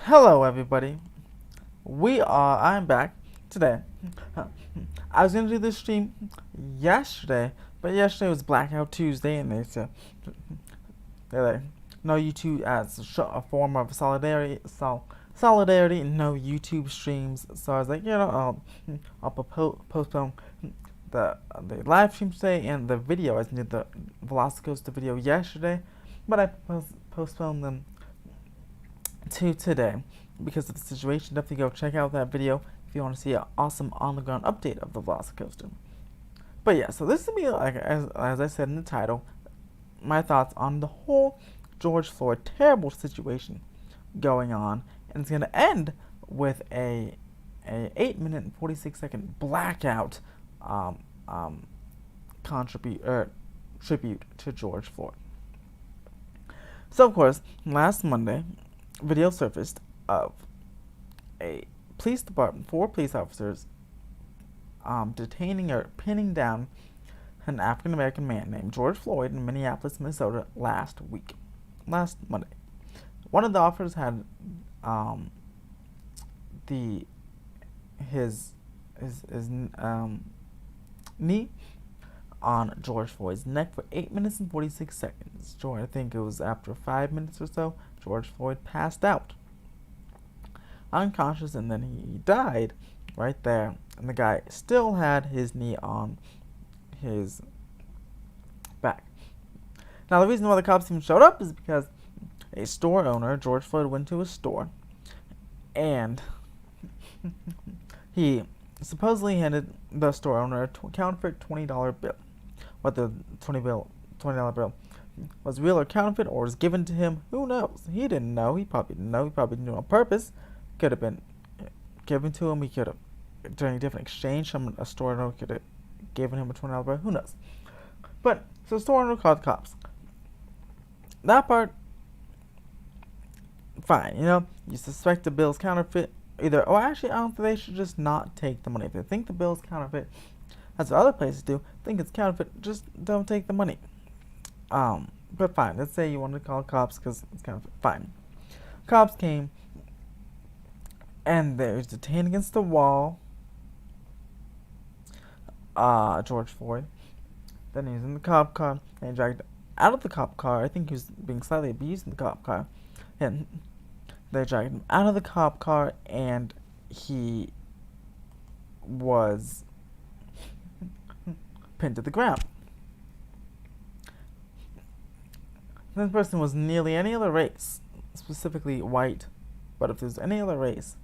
Hello, everybody. I'm back today. I was gonna do this stream yesterday, but yesterday was Blackout Tuesday, and they said they're like, no YouTube as a form of solidarity. Solidarity, and no YouTube streams. So I was like, I'll postpone the live stream today and the video. I did the Velocicoaster video yesterday, but I postponed them to today because of the situation. Definitely go check out that video if you want to see an awesome on-the-ground update of the Velocicoaster. But yeah, so this is gonna be, like, as I said in the title, my thoughts on the whole George Floyd terrible situation going on, and it's gonna end with a 8-minute and 46-second blackout tribute to George Floyd. So of course, last Monday, video surfaced of a police department, 4 police officers detaining or pinning down an African American man named George Floyd in Minneapolis, Minnesota last Monday. One of the officers had his knee on George Floyd's neck for 8 minutes and 46 seconds. I think it was after 5 minutes or so, George Floyd passed out, unconscious, and then he died right there. And the guy still had his knee on his back. Now, the reason why the cops even showed up is because a store owner, George Floyd, went to a store, and he supposedly handed the store owner a counterfeit $20 bill. Whether the $20 bill was real or counterfeit, or was given to him, who knows? He didn't know. He probably didn't know. He probably knew on purpose. Could have been given to him. He could have, during a different exchange, a store owner could have given him a $20 bill. Who knows? But so the store owner called the cops. That part, fine. You suspect the bill's counterfeit. Either, actually, I don't think they should just not take the money. If they think the bill's counterfeit, as other places do, think it's counterfeit, just don't take the money. But fine. Let's say you wanted to call cops because it's counterfeit. Fine. Cops came, and there's detained against the wall. George Floyd. Then he was in the cop car, and he dragged out of the cop car. I think he was being slightly abused in the cop car, and they dragged him out of the cop car, and he was pinned to the ground. This person was nearly any other race, specifically white, but if there's any other race,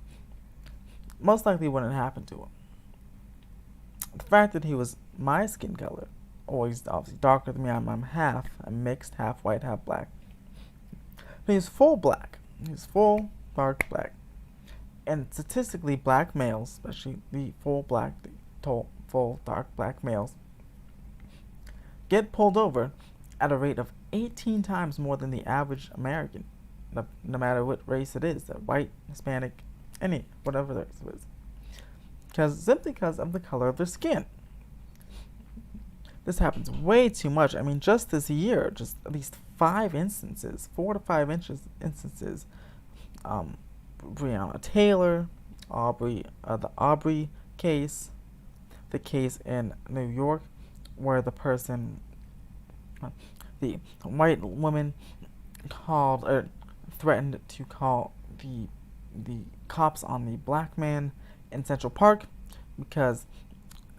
most likely wouldn't happen to him. The fact that he was my skin color, or he's obviously darker than me, I'm mixed, half white, half black. But he's full black. He's full dark black. And statistically, black males, especially the full dark black males, get pulled over at a rate of 18 times more than the average American, no matter what race it is, white, Hispanic, whatever race it is. Simply because of the color of their skin. This happens way too much. I mean, just this year, just at least 5 instances, 4 to 5 instances. Breonna Taylor, the Aubrey case, the case in New York, where the white woman threatened to call the cops on the black man in Central Park because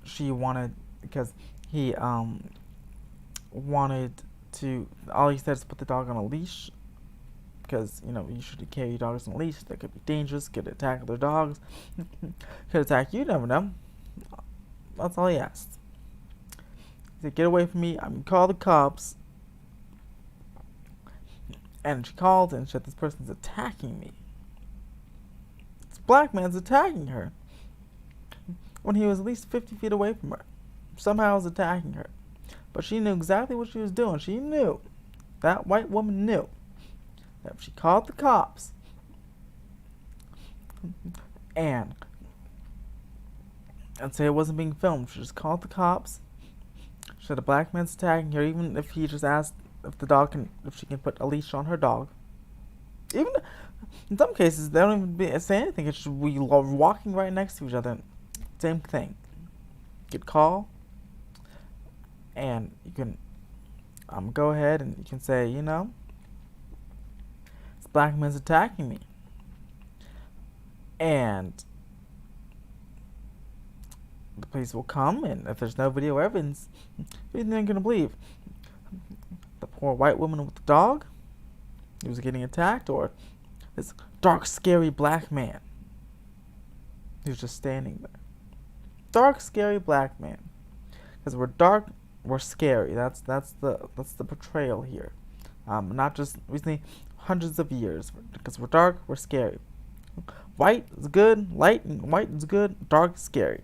he wanted to, all he said is put the dog on a leash, because you should carry dogs on a leash. They could be dangerous, could attack other dogs, could attack you, never know. That's all he asked. He said, get away from me, I'm gonna call the cops. And she called and said, this person's attacking me. This black man's attacking her when he was at least 50 feet away from her. Somehow was attacking her. But she knew exactly what she was doing. She knew. That white woman knew that if she called the cops and say it wasn't being filmed, she just called the cops. She said a black man's attacking her, even if he just asked if she can put a leash on her dog. Even In some cases, they don't even say anything. It's just we love walking right next to each other. Same thing. Get call, and you can go ahead and you can say, this black man's attacking me, and the police will come, and if there's no video evidence, who are you gonna believe? The poor white woman with the dog who was getting attacked, or this dark, scary black man who's just standing there? Dark, scary black man. Because we're dark, we're scary. That's the portrayal here. Not just recently, hundreds of years. Because we're dark, we're scary. White is good, light and white is good, dark is scary.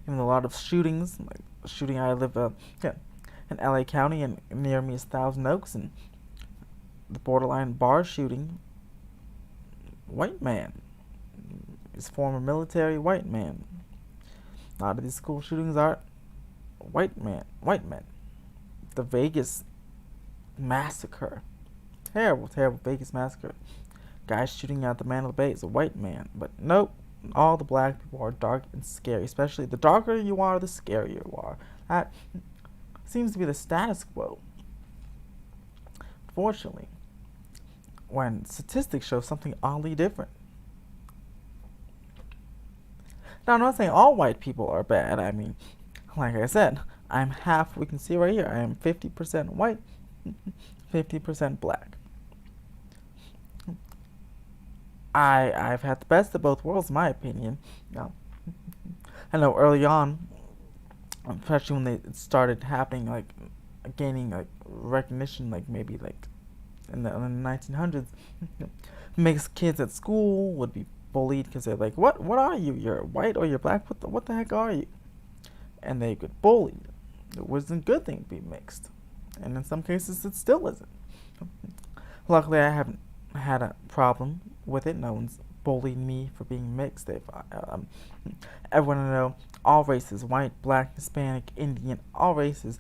Even a lot of shootings, like shooting I live in LA County, and near me is Thousand Oaks, and the borderline bar shooting, white man. He's former military white man. A lot of these school shootings are white men. The Vegas massacre. Terrible, terrible Vegas massacre. Guy shooting out the Mandalay Bay is a white man. But nope, all the black people are dark and scary. Especially the darker you are, the scarier you are. That seems to be the status quo. Unfortunately, when statistics show something oddly different. Now, I'm not saying all white people are bad. I mean, like I said, I'm half, we can see right here, I am 50% white, 50% black. I've had the best of both worlds, in my opinion. I know early on, especially when they started happening, like, gaining, like, recognition, like, maybe, like, in the 1900s, mixed kids at school would be bullied because they're like, what are you? You're white or you're black? What the heck are you? And they get bullied. It wasn't a good thing to be mixed. And in some cases, it still isn't. Luckily, I haven't had a problem with it. No one's bullied me for being mixed. Everyone I know, all races, white, black, Hispanic, Indian, all races,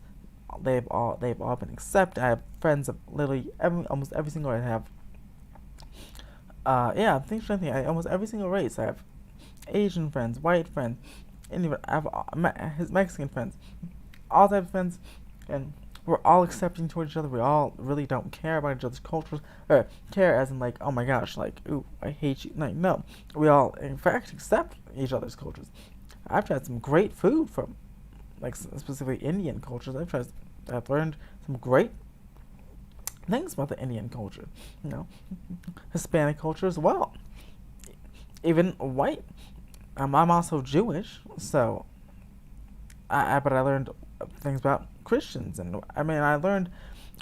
they've all been accepted. I have friends of literally almost every single race. I have almost every single race. I have Asian friends, white friends, Indian. I have his Mexican friends, all types of friends, and we're all accepting towards each other. We all really don't care about each other's cultures, or care as in like, oh my gosh, like, ooh, I hate you. Like, no, we all in fact accept each other's cultures. I've tried some great food from, like, specifically Indian cultures. I've learned some great things about the Indian culture, Hispanic culture as well, even white. I'm also Jewish, so but I learned things about Christians, and I mean I learned,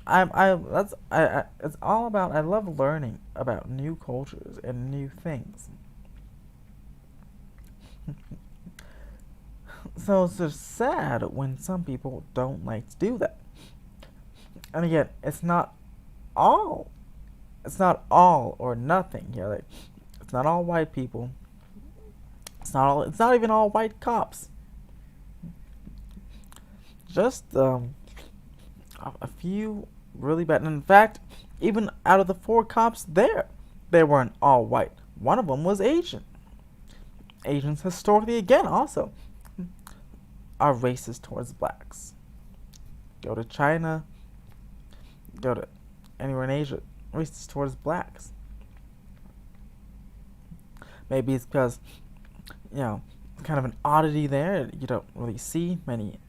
it's all about, I love learning about new cultures and new things. So it's just sad when some people don't like to do that. And again, it's not all or nothing here. Like, it's not all white people. It's not even all white cops. Just a few really bad. And in fact, even out of the 4 cops there, they weren't all white. One of them was Asian. Asians historically, again, also are racist towards blacks. Go to China, go to anywhere in Asia, racist towards blacks. Maybe it's because, it's kind of an oddity there. You don't really see many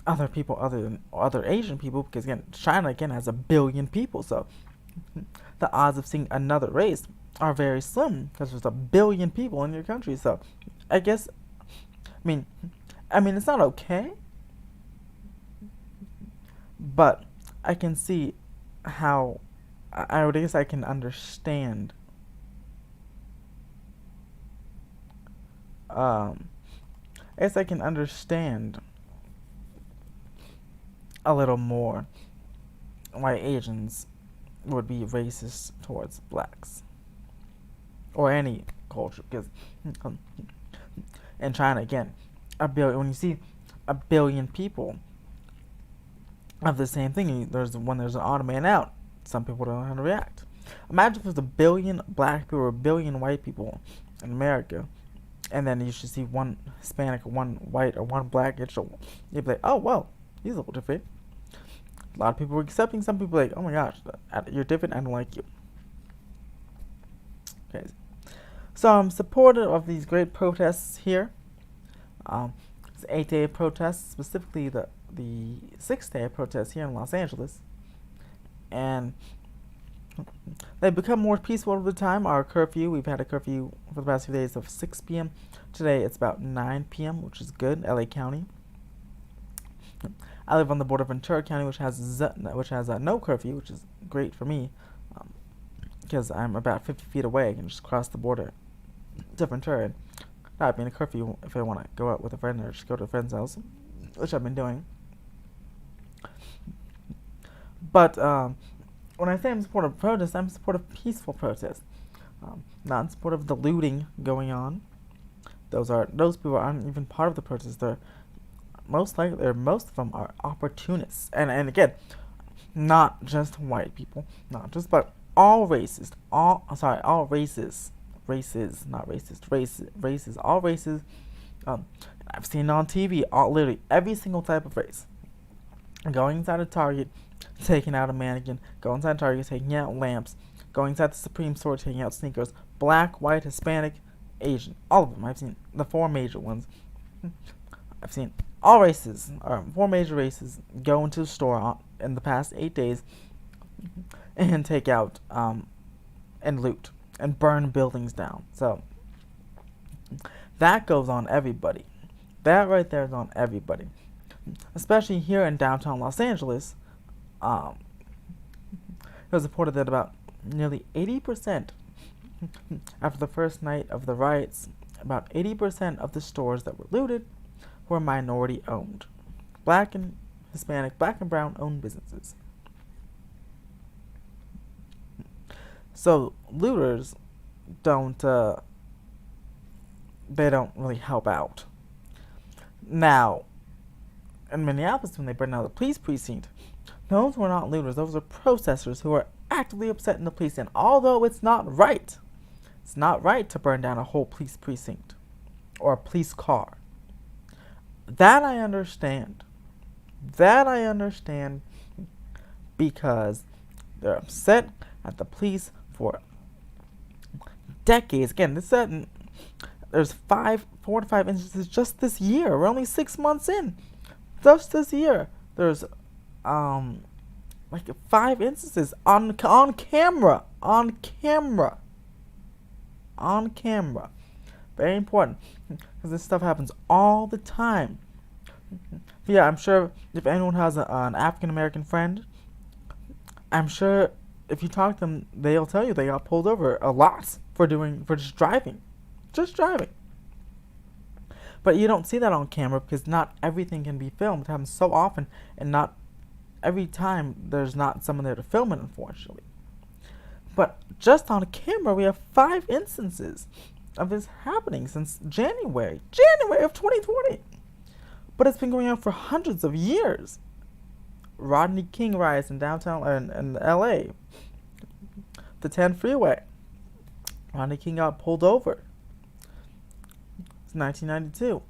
other people other than other Asian people, because again, China again has 1 billion people, so the odds of seeing another race are very slim because there's 1 billion people in your country. So I guess, I mean it's not okay, but I can see how I guess I can understand I guess I can understand a little more why Asians would be racist towards blacks or any culture, because in China again, when you see 1 billion people of the same thing, there's an odd man out. Some people don't know how to react. Imagine if there's a billion black people or a billion white people in America, and then you should see one Hispanic, or one white, or one black. You'd be like, oh, well, he's a little different. A lot of people were accepting. Some people were like, oh my gosh, you're different. I don't like you. Okay. So I'm supportive of these great protests here. It's 8-day protests, specifically the 6-day protests here in Los Angeles. And they've become more peaceful over time. Our curfew, we've had a curfew for the past few days of 6 p.m. Today it's about 9 p.m., which is good, LA County. I live on the border of Ventura County, which has no curfew, which is great for me, because I'm about 50 feet away. I can just cross the border to Ventura and not be in a curfew if I want to go out with a friend or just go to a friend's house, which I've been doing. But when I say I'm in support of protests, I'm in support of peaceful protests, not in support of the looting going on. Those people aren't even part of the protest. Most of them are opportunists, and again, not just white people, not just, but all races, all races, not racist, races, all races. I've seen it on TV, literally every single type of race. Going inside a Target, taking out a mannequin, going inside Target, taking out lamps, going inside the Supreme store, taking out sneakers, black, white, Hispanic, Asian, all of them. I've seen the 4 major ones. I've seen all races, 4 major races, go into the store in the past 8 days and take out and loot and burn buildings down. So that goes on everybody. That right there is on everybody. Especially here in downtown Los Angeles, it was reported that about nearly 80%, after the first night of the riots, about 80% of the stores that were looted were minority owned. Black and Hispanic, black and brown owned businesses. So looters don't really help out. Now, in Minneapolis, when they burned down the police precinct, those were not looters. Those were protesters who were actively upsetting the police. And although it's not right to burn down a whole police precinct or a police car. That I understand. Because they're upset at the police for decades. Again, there's 4 to 5 instances just this year. We're only 6 months in. Just this year, there's 5 instances on camera. Very important, because this stuff happens all the time. Yeah, I'm sure if anyone has an African American friend, I'm sure if you talk to them, they'll tell you they got pulled over a lot for just driving. But you don't see that on camera because not everything can be filmed. It happens so often, and not every time there's not someone there to film it, unfortunately. But just on camera, we have 5 instances of this happening since January of 2020. But it's been going on for hundreds of years. Rodney King riots in downtown in L.A. The 10 freeway. Rodney King got pulled over. It's 1992.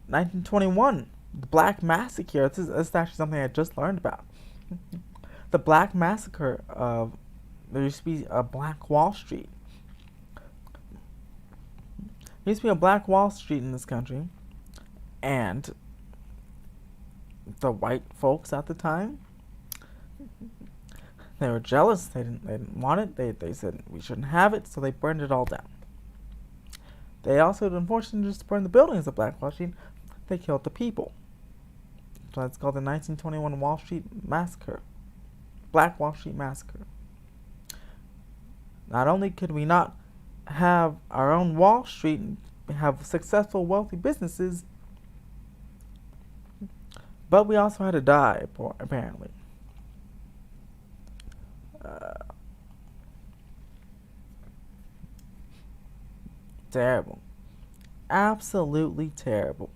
1921, the Black Massacre. This is actually something I just learned about. The Black Massacre of, there used to be a Black Wall Street. There used to be a Black Wall Street in this country, and the white folks at the time, they were jealous. They didn't want it. They said we shouldn't have it, so they burned it all down. They also, unfortunately, just burned the buildings of Black Wall Street. They killed the people. So that's called the 1921 Wall Street Massacre. Black Wall Street Massacre. Not only could we not have our own Wall Street and have successful, wealthy businesses, but we also had to die, apparently. Terrible. Absolutely terrible.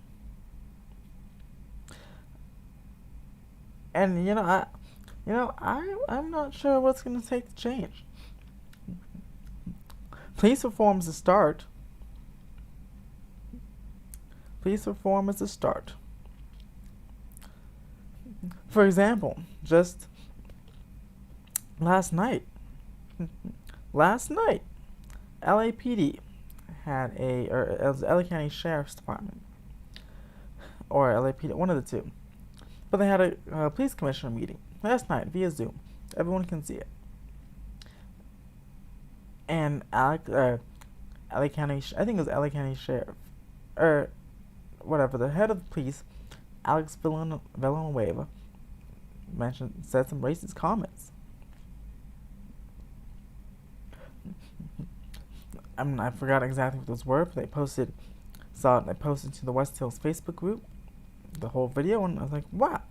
And, I'm not sure what's going to take to change. Police reform is a start. Police reform is a start. For example, just last night, LAPD or it was LA County Sheriff's Department, or LAPD, one of the two. But they had a police commissioner meeting last night via Zoom. Everyone can see it. And LA County, I think it was LA County Sheriff, or whatever, the head of the police, Alex Villanueva, said some racist comments. I forgot exactly what those were, but they posted to the West Hills Facebook group, the whole video, and I was like, wow.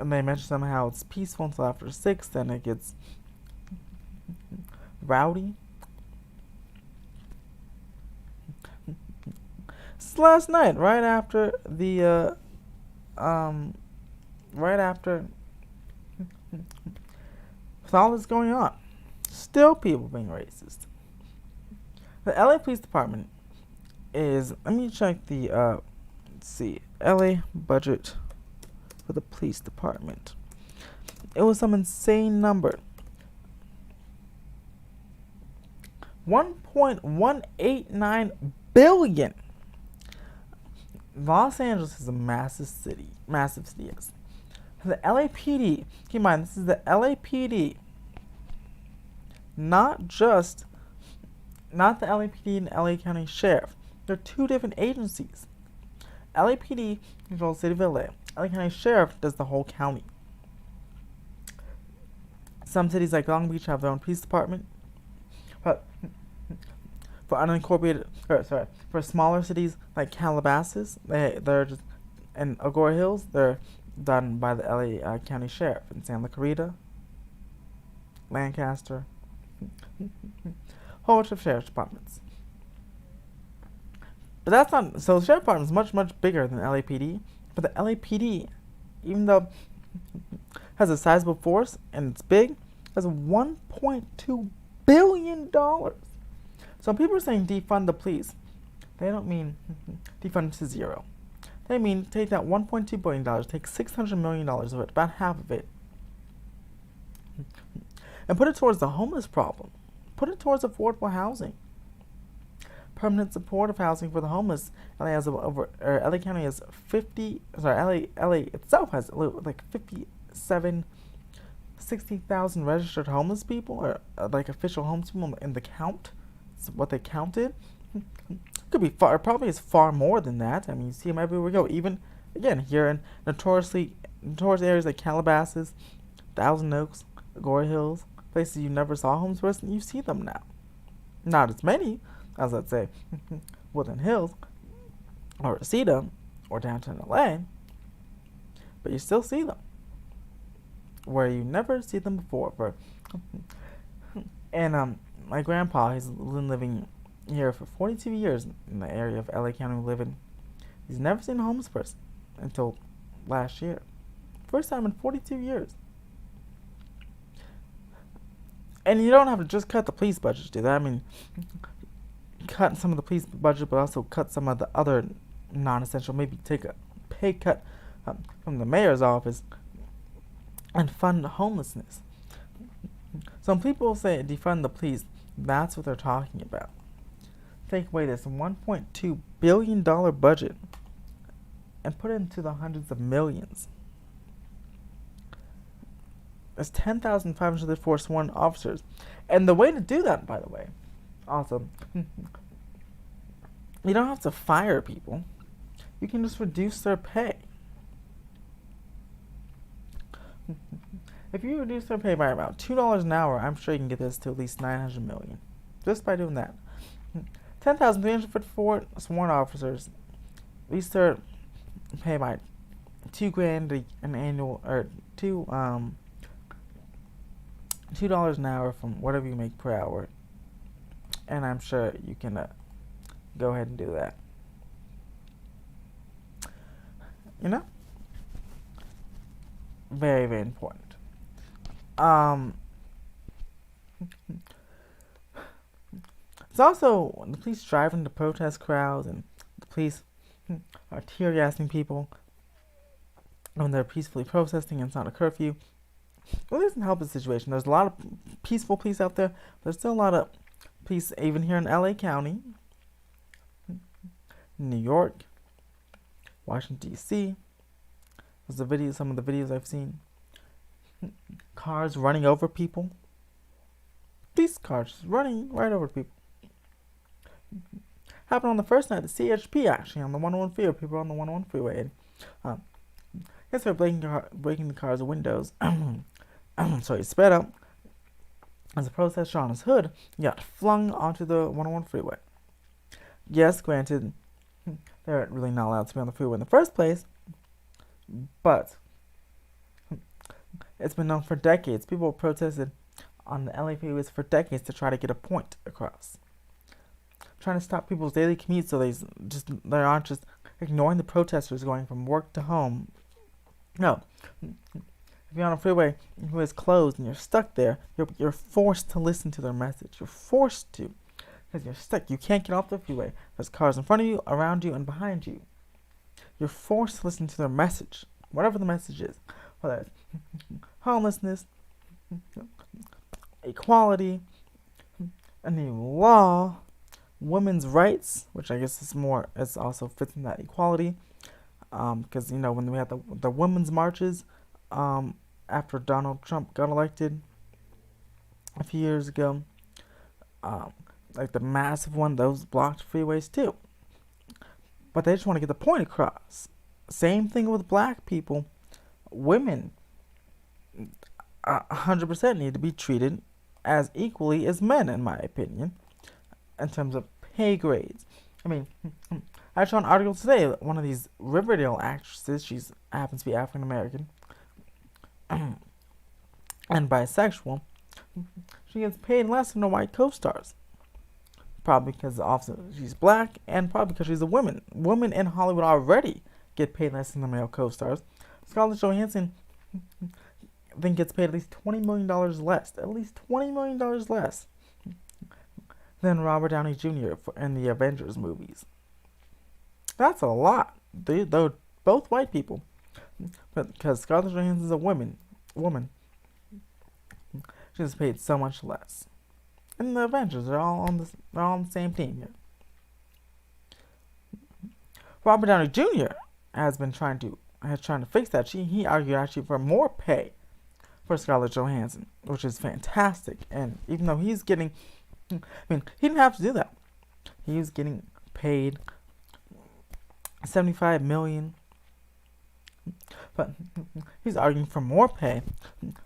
And they mentioned somehow it's peaceful until after 6, then it gets rowdy. It's last night, right after with all this going on, still people being racist. The LA Police Department is, let me check the let's see, LA budget for the police department. It was some insane number. $1.189 billion. Los Angeles is a massive city. Yes. The LAPD, keep in mind, this is the LAPD, not the LAPD and LA County Sheriff. They're two different agencies. LAPD controls the city of LA. LA County Sheriff does the whole county. Some cities like Long Beach have their own police department. But for smaller cities like Calabasas, they're just, and Agora Hills, they're done by the LA County Sheriff. In Santa Clarita, Lancaster, whole bunch of sheriff's departments. But that's not, so the sheriff department is much, much bigger than LAPD. But the LAPD, even though has a sizable force and it's big, has $1.2 billion. So when people are saying defund the police, they don't mean defund to zero. They mean take that $1.2 billion, take $600 million of it, about half of it, and put it towards the homeless problem. Put it towards affordable housing. Permanent supportive housing for the homeless. LA County has LA itself has like 60,000 registered homeless people, or like official homeless people in the count. It's what they counted. Could be far, probably is far more than that. I mean, you see them everywhere we go. Even, again, here in notorious areas like Calabasas, Thousand Oaks, Agora Hills, places you never saw homeless person, you see them now. Not as many as, let's say, Woodland Hills, or Reseda, or downtown LA, but you still see them. Where you never see them before. And my grandpa, he's been living here for 42 years in the area of LA County we live in. He's never seen a homeless person until last year. First time in 42 years. And you don't have to just cut the police budget to do that. I mean, cut some of the police budget, but also cut some of the other non-essential. Maybe take a pay cut from the mayor's office and fund homelessness. So when people say defund the police, that's what they're talking about. Take away this $1.2 billion budget and put it into the hundreds of millions. There's 10,504 sworn officers. And the way to do that, by the way, also, you don't have to fire people. You can just reduce their pay. If you reduce their pay by about $2 an hour, I'm sure you can get this to at least $900 million. Just by doing that. 10,354 sworn officers. At least they're paid by $2,000 an annual, or $2 an hour from whatever you make per hour. And I'm sure you can go ahead and do that. You know? Very, very important. Um, it's also when the police driving the protest crowds and the police are tear gassing people when they're peacefully protesting and it's not a curfew. Well, it doesn't help the situation. There's a lot of peaceful police out there. There's still a lot of police, even here in LA County, New York, Washington D.C. There's the video, some of the videos I've seen. Cars running over people. Police cars running right over people. Happened on the first night, the CHP actually, on the 101 freeway. People on the 101 freeway. And, guess they're breaking the car's windows. So he sped up. As a protester on his hood, he got flung onto the 101 freeway. Yes, granted, they're really not allowed to be on the freeway in the first place, but it's been known for decades. People protested on the LA freeways for decades to try to get a point across. Trying to stop people's daily commute so they aren't just ignoring the protesters going from work to home. No. If you're on a freeway who is closed and you're stuck there, you're forced to listen to their message. You're forced to. Because you're stuck. You can't get off the freeway. There's cars in front of you, around you, and behind you. You're forced to listen to their message. Whatever the message is. Whether it's homelessness, equality, a new law, women's rights, which I guess is also fits in that equality. Because, when we had the women's marches, after Donald Trump got elected a few years ago, like the massive one, those blocked freeways too. But they just want to get the point across. Same thing with black people. Women 100% need to be treated as equally as men, in my opinion, in terms of pay grades. I mean, I saw an article today, one of these Riverdale actresses, she happens to be African American, and bisexual, she gets paid less than her white co-stars. Probably because she's black, and probably because she's a woman. Women in Hollywood already get paid less than the male co-stars. Scarlett Johansson then gets paid at least $20 million less. At least $20 million less than Robert Downey Jr. in the Avengers movies. That's a lot. They're both white people. But because Scarlett Johansson's a woman, she's paid so much less. And the Avengers, they're all on the same team here. Robert Downey Jr. has been trying to fix that. He argued actually for more pay for Scarlett Johansson, which is fantastic. And even though he's getting, he didn't have to do that. He was getting paid $75 million. But he's arguing for more pay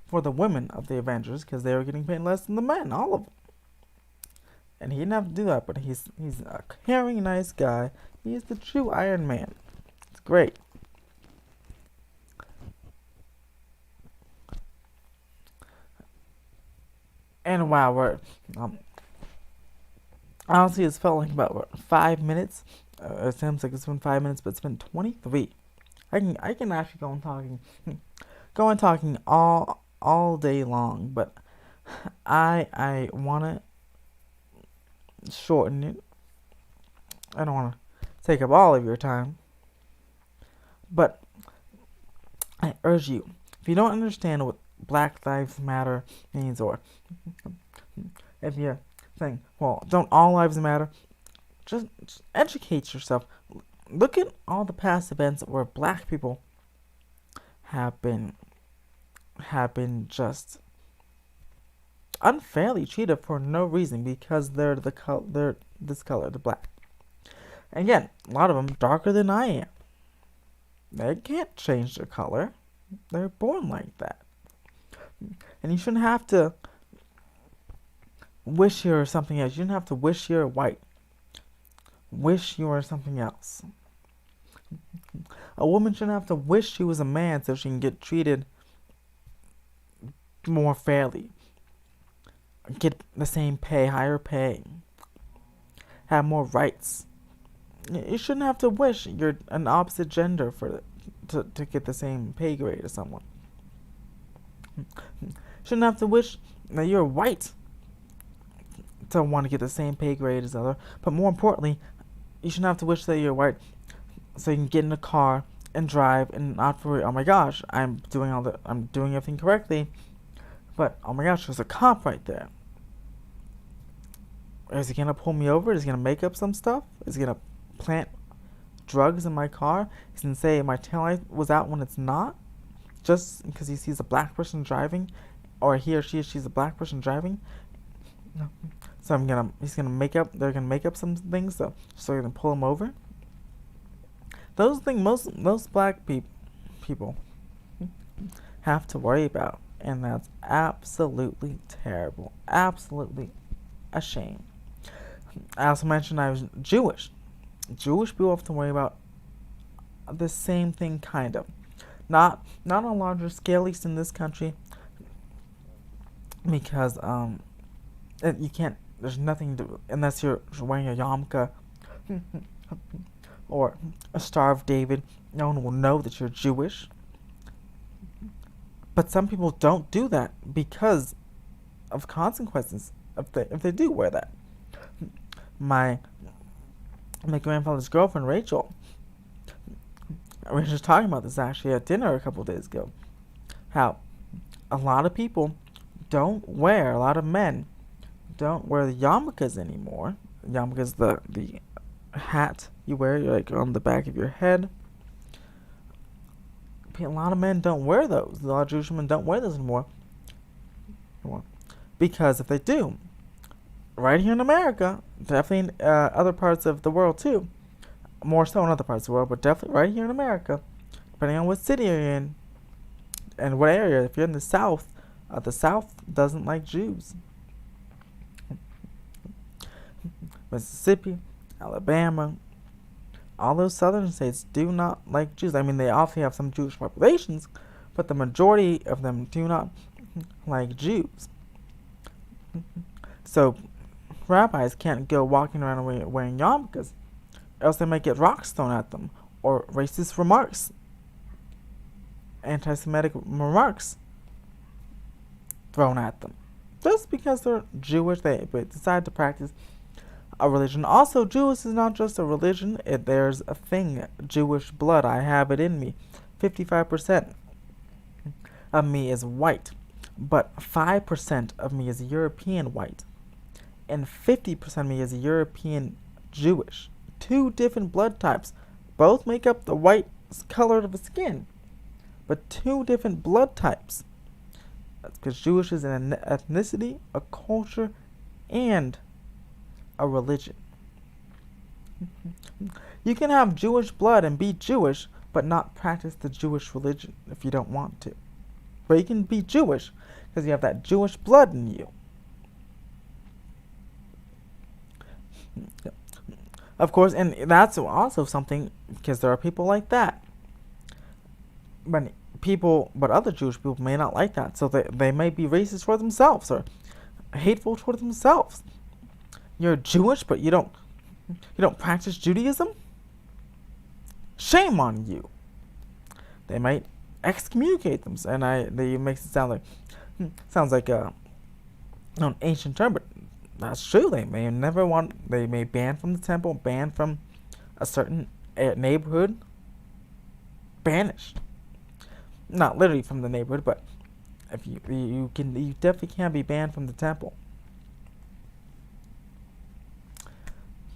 for the women of the Avengers because they were getting paid less than the men, all of them. And he didn't have to do that, but he's a caring, nice guy. He is the true Iron Man. It's great. And wow, we're honestly, it's felt like about 5 minutes. It seems like it's been 5 minutes, but it's been 23. I can actually go on talking all day long, but I wanna shorten it. I don't wanna take up all of your time, but I urge you, if you don't understand what Black Lives Matter means, or if you're saying, well, don't all lives matter, just educate yourself. Look at all the past events where black people have been just unfairly treated for no reason because they're this color, the black. And again, a lot of them darker than I am. They can't change their color. They're born like that. And you shouldn't have to wish you're something else. You shouldn't have to wish you're white. Wish you were something else. A woman shouldn't have to wish she was a man so she can get treated more fairly. Get the same pay, higher pay. Have more rights. You shouldn't have to wish you're an opposite gender to get the same pay grade as someone. Shouldn't have to wish that you're white to want to get the same pay grade as other. But more importantly, you shouldn't have to wish that you're white so you can get in a car and drive and not worry. Oh my gosh, I'm doing everything correctly, but oh my gosh, there's a cop right there. Is he gonna pull me over? Is he gonna make up some stuff? Is he gonna plant drugs in my car? He's gonna say my taillight was out when it's not, just because he sees a black person driving, or he or she's a black person driving. No. So they're gonna make up some things, so they're gonna pull him over. Those things most black people have to worry about, and that's absolutely terrible, absolutely a shame. I also mentioned I was Jewish. Jewish people have to worry about the same thing, kind of, not on a larger scale, at least in this country, because you can't. There's nothing to unless you're wearing a yarmulke or a Star of David. No one will know that you're Jewish. But some people don't do that because of consequences if they do wear that. My grandfather's girlfriend Rachel. We were just talking about this actually at dinner a couple of days ago. How a lot of people a lot of men don't wear the yarmulkes anymore. Yarmulke is the hat you wear, like on the back of your head. A lot of men don't wear those. A lot of Jewish men don't wear those anymore. Because if they do, right here in America, definitely in other parts of the world too, more so in other parts of the world, but definitely right here in America, depending on what city you're in and what area. If you're in the South doesn't like Jews. Mississippi, Alabama, all those southern states do not like Jews. I mean, they obviously have some Jewish populations, but the majority of them do not like Jews. So rabbis can't go walking around wearing yarmulkes, else they might get rocks thrown at them, or racist remarks, anti-Semitic remarks thrown at them. Just because they're Jewish, they decide to practice a religion. Also, Jewish is not just a religion. There's a thing, Jewish blood. I have it in me. 55% of me is white, but 5% of me is European white, and 50% of me is European Jewish. Two different blood types. Both make up the white color of the skin, but two different blood types. That's because Jewish is an ethnicity, a culture, and a religion. You can have Jewish blood and be Jewish, but not practice the Jewish religion if you don't want to. But you can be Jewish because you have that Jewish blood in you. Of course, and that's also something, because there are people like that. But other Jewish people may not like that, so they may be racist toward themselves or hateful toward themselves. You're Jewish, but you don't practice Judaism? Shame on you. They might excommunicate them, and it makes it sound like an ancient term, but that's true. They may ban from the temple, ban from a certain neighborhood, banished. Not literally from the neighborhood, but if you definitely can't be banned from the temple.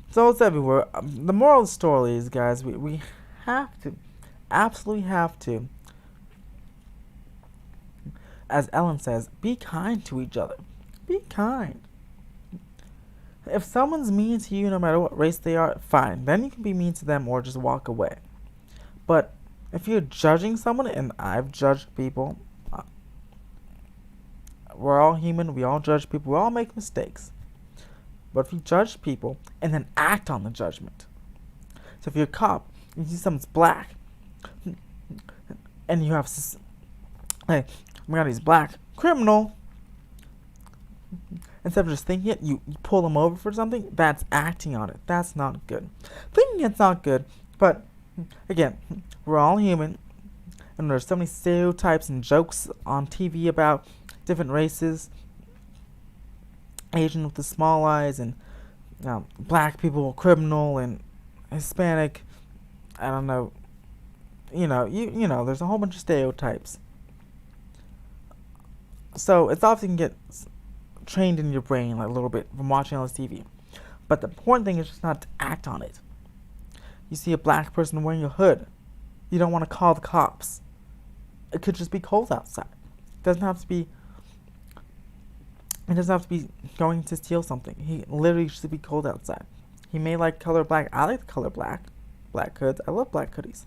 So it's everywhere. The moral of the story is, guys, we have to, absolutely have to, as Ellen says, be kind to each other. Be kind. If someone's mean to you, no matter what race they are, fine. Then you can be mean to them or just walk away. But if you're judging someone, and I've judged people, we're all human, we all judge people, we all make mistakes. But if you judge people and then act on the judgment. So if you're a cop, you see someone's black, and you have, hey, oh my God, he's black, criminal. Instead of just thinking it, you pull them over for something. That's acting on it. That's not good. Thinking it's not good, but again, we're all human, And there's so many stereotypes and jokes on TV about different races. Asian with the small eyes, and black people criminal, and Hispanic, I don't know. There's a whole bunch of stereotypes. So it's often can get trained in your brain like a little bit from watching all this TV. But the important thing is just not to act on it. You see a black person wearing a hood, you don't want to call the cops. It could just be cold outside. It doesn't have to be. It doesn't have to be going to steal something. He literally should be cold outside. He may like color black. I like the color black. Black hoods. I love black hoodies.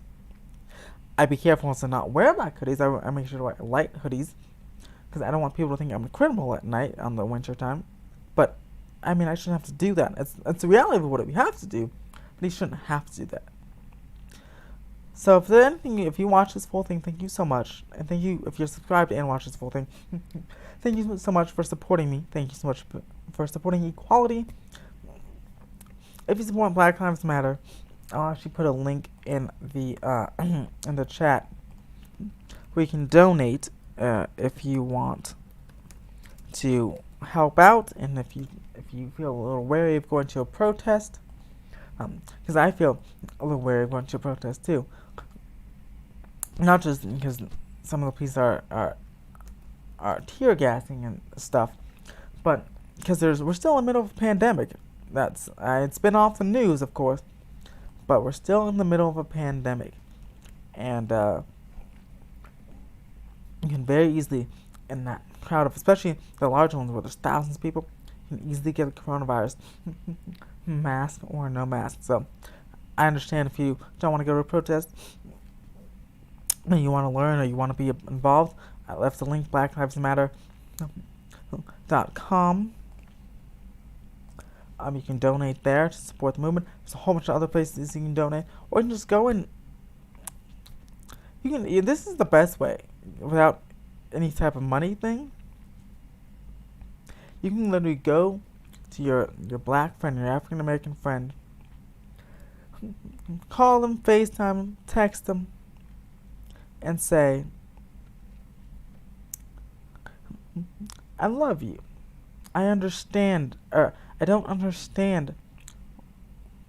I'd be careful once I not wear black hoodies. I make sure to wear light hoodies, because I don't want people to think I'm a criminal at night on the winter time. But I mean, I shouldn't have to do that. It's the reality of what we have to do, but he shouldn't have to do that. So if you watch this full thing, thank you so much, and thank you if you're subscribed and watch this full thing. Thank you so much for supporting me. Thank you so much for supporting equality. If you support Black Lives Matter, I'll actually put a link in the in the chat where you can donate if you want to help out, and if you feel a little wary of going to a protest, because I feel a little wary of going to a protest too. Not just because some of the police are tear gassing and stuff, but because we're still in the middle of a pandemic. That's it's been off the news, of course, but we're still in the middle of a pandemic, and you can very easily, in that crowd of, especially the large ones where there's thousands of people, you can easily get the coronavirus, mask or no mask. So I understand if you don't want to go to a protest and you want to learn or you want to be involved. I left the link, blacklivesmatter.com. You can donate there to support the movement. There's a whole bunch of other places you can donate, or you can just go and you can. This is the best way without any type of money thing. You can literally go to your black friend, your African American friend, call them, FaceTime them, text them, and say, I love you. I understand, or I don't understand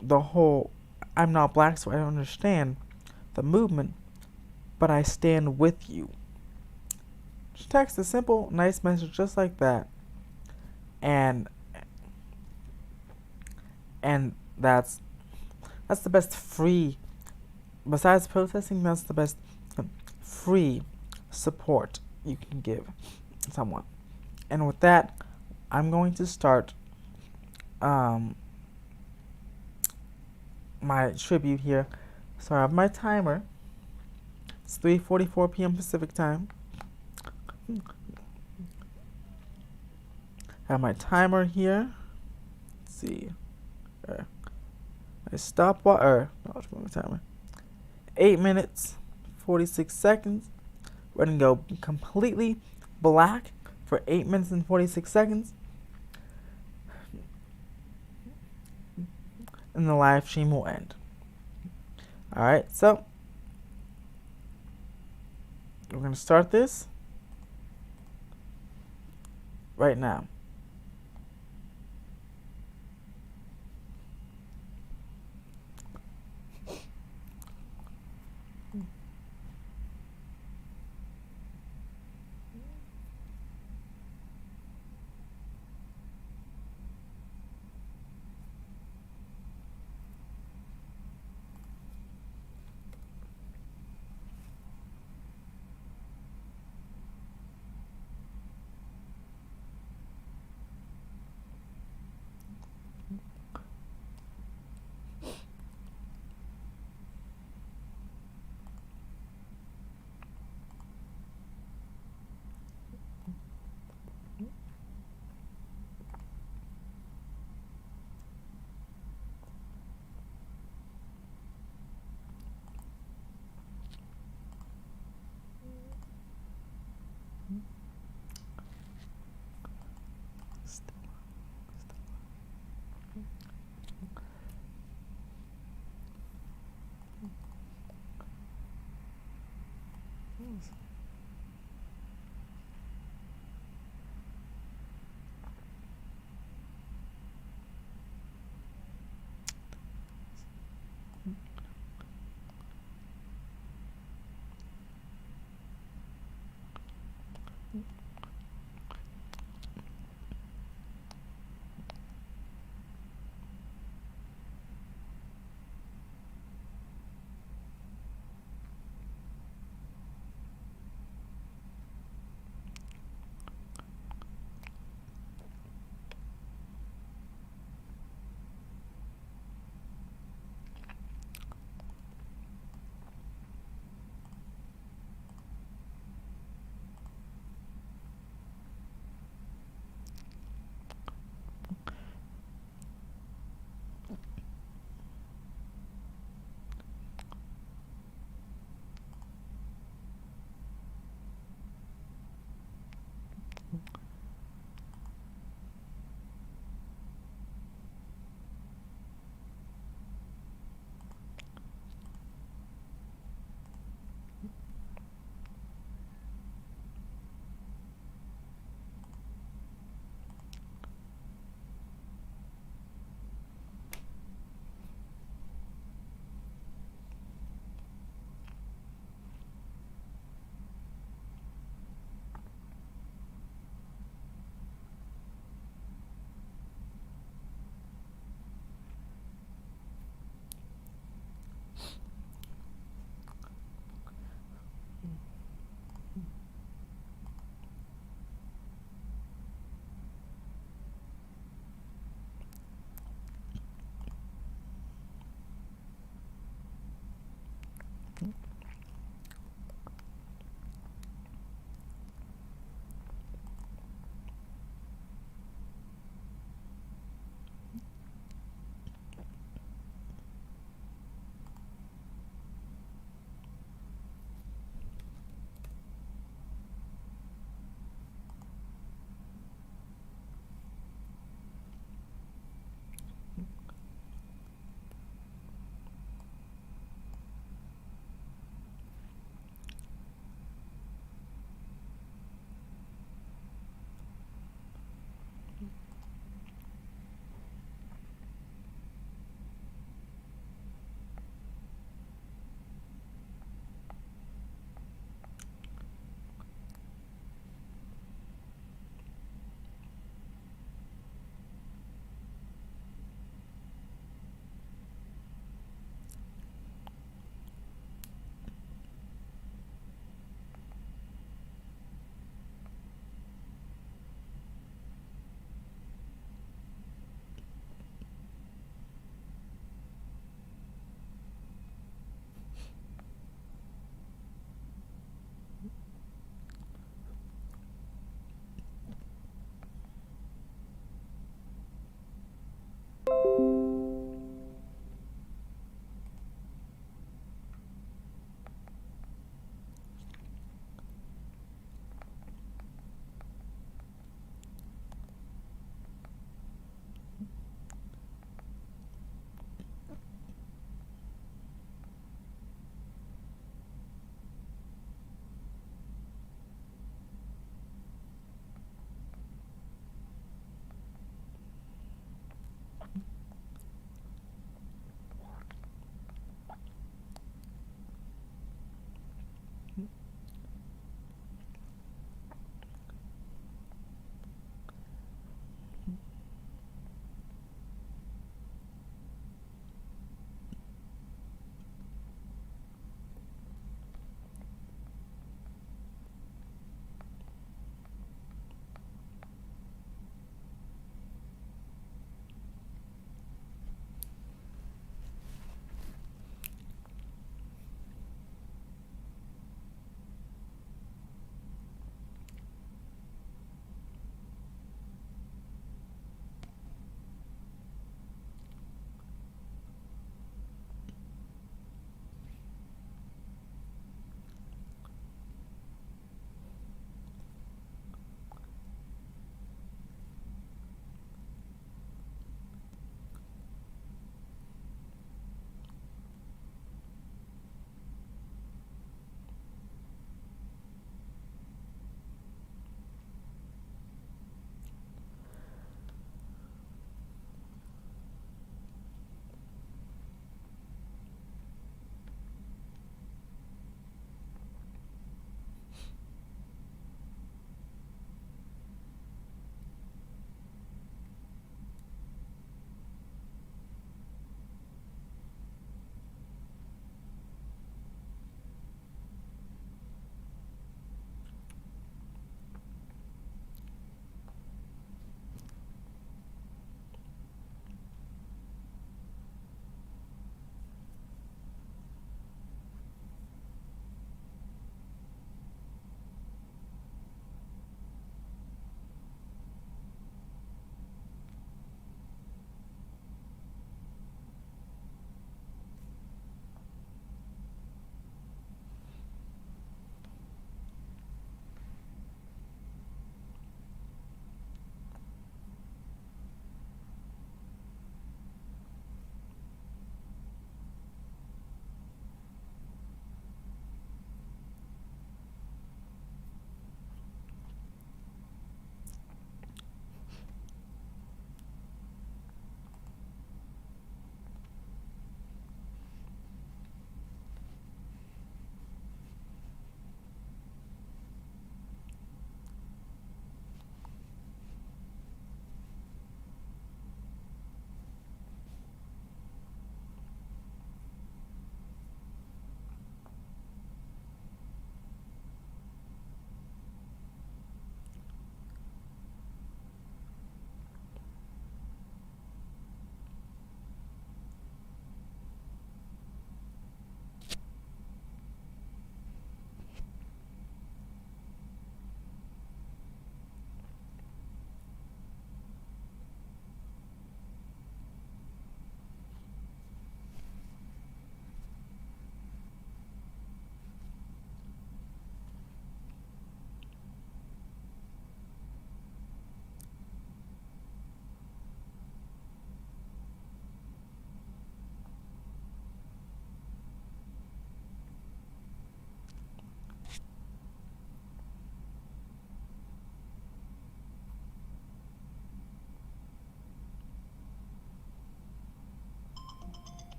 the whole, I'm not black, so I don't understand the movement, but I stand with you. Just text a simple, nice message just like that, and that's the best free, besides protesting, that's the best free support you can give someone. And with that, I'm going to start my tribute here. So I have my timer. It's 3:44 p.m. Pacific time. I have my timer here. Let's see. I stopwatch. I'll put my timer. 8 minutes, 46 seconds. We're gonna go completely black for 8 minutes and 46 seconds. And the live stream will end. Alright, so we're going to start this right now.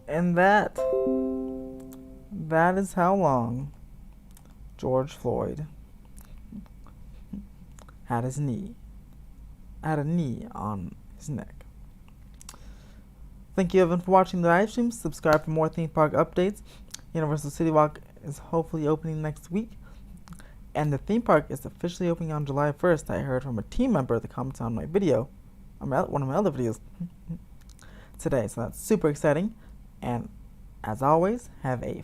And that is how long George Floyd had a knee on his neck. Thank you everyone for watching the live stream. Subscribe for more theme park updates. Universal City Walk is hopefully opening next week. And the theme park is officially opening on July 1st. I heard from a team member that commented on my video, on one of my other videos today. So that's super exciting. And as always, have a